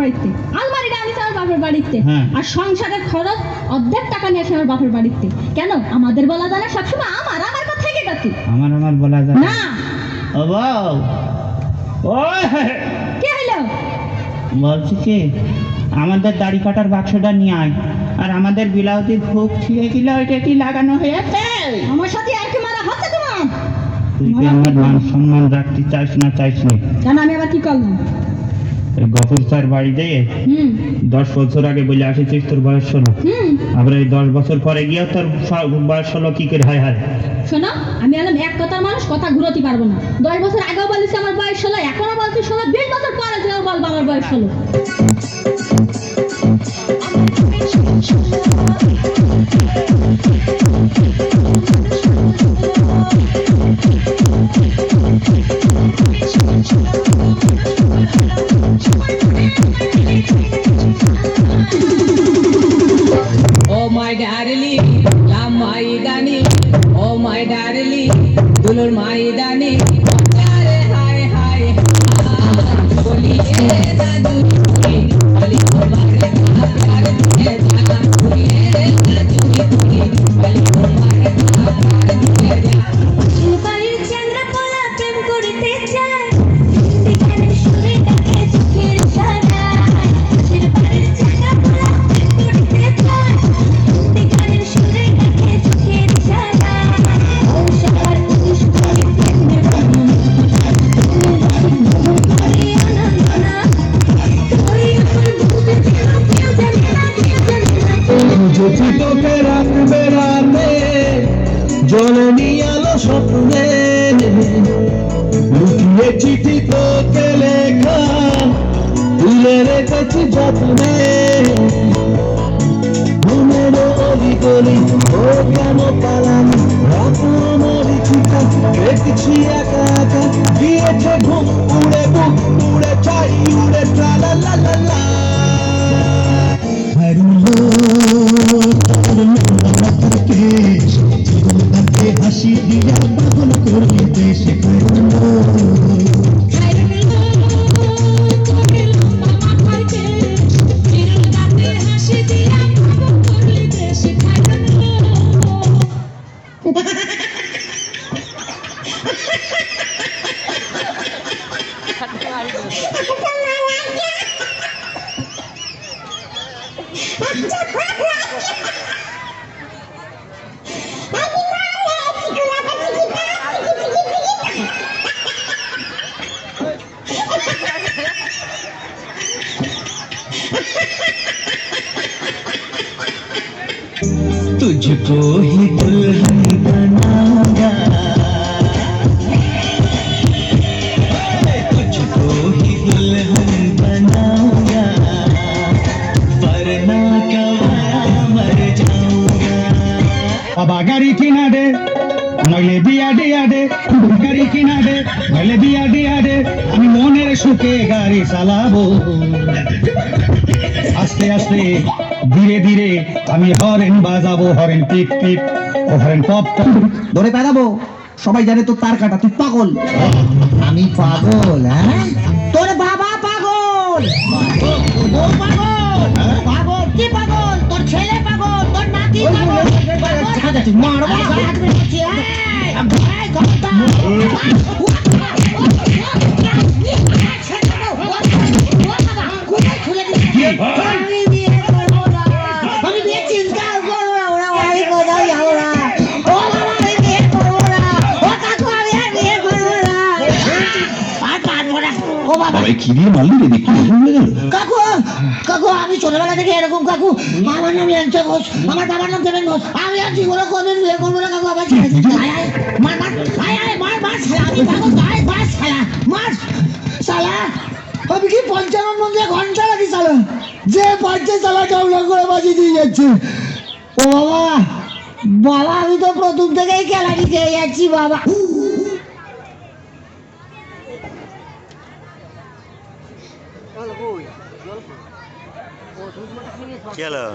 বাড়িতে, আলমারিটা আনিছে আমার বাপের বাড়িতে, আর সংসারের খরচ অর্ধেক টাকা নিয়ে আসে আমার বাপের বাড়িতে। কেন আমাদের বলা যায় না সবসময় আমার আমার কথা থেকে গেছে? আমার বলা যায় না। ও বউ, ওই কি হইলো? বলছি কি, আমাদের দাড়ি কাটার বাক্সটা নিয়ে আয়, আর আমাদের বিলাউতির হুক ছিঁড়ে গেল, ওইটা কি লাগানো হয়েছে? আমার সাথে আর কি মারা হচ্ছে তোমার? তুই কি আমার মান সম্মান রাখতে চাইছ না চাইছ না? কেন আমি আবার কি করলাম? গফুর স্যার বাড়ি দিয়ে 10 বছর আগে বলে আসেছিস তোর বয়স 16, আবার এই 10 বছর পরে গিয়ে তোর বয়স 16 কি করে হয়? হায় শোনো, আমি এলাম এক কথার মানুষ, কথা ঘুরোতে পারবো না। 10 বছর আগেও বলেছি আমার বয়স 16, এখনো বলছি 16, 20 বছর পরে যেও বলবো আমার বয়স 16। Oh my darling, love my darling. Oh my darling, dulur my darling. Pyare hai hai boliye na duri, boli tomare pyar diye jana, boliye na duri duri, boli tomare pyar diye jana. শিলবাড়ির চ্যাংড়া পোলা প্রেম করিতে চায়, দিখানে সুরে ডাকে চোখের ইশারায়। শিলবাড়ির চ্যাংড়া পোলা প্রেম করিতে চায়, দিখানে সুরে ডাকে চোখের ইশারায়। সবার উনিশ করে প্রেমে মন, করে আনন্দ না। তুই আমার বুঝতে কেন কেউ জানে না, কেউ জানে না। যদি তোকে রাখবে রাতে জ্বলনি আলো স্বপ্নে, লুকিয়ে চিঠি তোকে লেখা তুলে রেখেছি যত্নে। ঘুমের অলি গলি ও কেন পালানি, রাতের মরিচিকা রেখেছি একা একা। দিয়েছে ঘুম উড়ে বুক উড়ে চাই উড়ে ট্রালা লা লা লা। হাসি দিয়া পাগল করলি দেশে तुझको ही दुल्हन बनाऊंगा, तुझको ही दुल्हन बनाऊंगा, वरना कवारा मर जाऊंगा। बाबा गाड़ी किना दे नইলে বিয়া দিয়া দে, গাড়ি কিনা দে নইলে বিয়া দিয়া দে, আমি মনের সুখে গাড়ি চালাবো। আস্তে আস্তে ধীরে ধীরে আমি হরেন বাজাবো, হরেন টিপ টিপ ও হরেন পপ পপ ধরে বেড়াবো। সবাই জানে তো তার কাটা তুই পাগল। আমি পাগল? হ্যাঁ, তোর বাবা পাগল, ও পাগল, পাগল কি পাগল, তোর ছেলে পাগল, তোর নাতি পাগল। মারবো কি দিয়ে মারলি রে? দেখি কাকু, কাকু আমি ছোটবেলা থেকে এরকম কাকু। আমার নাম ল্যাংচা ঘোষ, আমার বাবার নাম দেবেন ঘোষ। আমি আর জীবনে কোনদিন বিয়ে করবো না কাকু। আমার মার মার মার মার শালা, আমি পাগল গায়ে মার শালা, মার শালা। আমি কি পঞ্চানন মন্দিরে ঘন্টা লাগি শালা, যে পারছে শালা ডাউলা করে বাজি দিয়ে যাচ্ছে। ও বাবা, বাবা আমি তো প্রথম থেকেই খেলাটি খেয়ে যাচ্ছি বাবা। কি হলো?